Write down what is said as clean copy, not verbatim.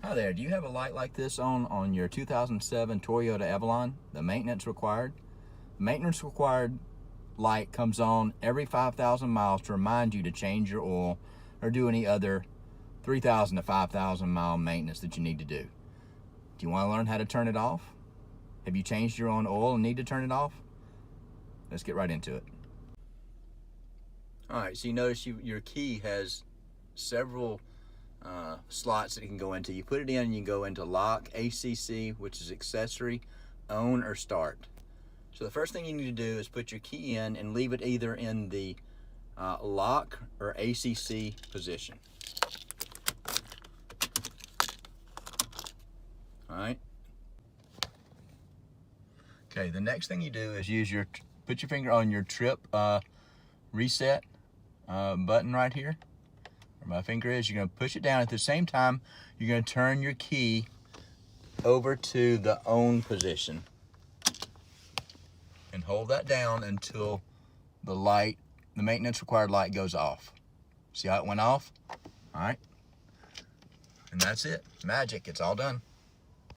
Hi there, do you have a light like this on your 2007 Toyota Avalon? The maintenance required? Maintenance required light comes on every 5,000 miles to remind you to change your oil or do any other 3,000 to 5,000 mile maintenance that you need to do. Do you want to learn how to turn it off? Have you changed your own oil and need to turn it off? Let's get right into it. All right, so you notice your key has several slots that it can go into. You put it in and you go into lock, ACC, which is accessory, own, or start. So the first thing you need to do is put your key in and leave it either in the lock or ACC position. All right. Okay, the next thing you do is put your finger on your trip reset button right here. Where my finger is, you're going to push it down. At the same time, you're going to turn your key over to the on position and hold that down until the maintenance required light goes off. See how it went off? All right. And that's it. Magic. It's all done.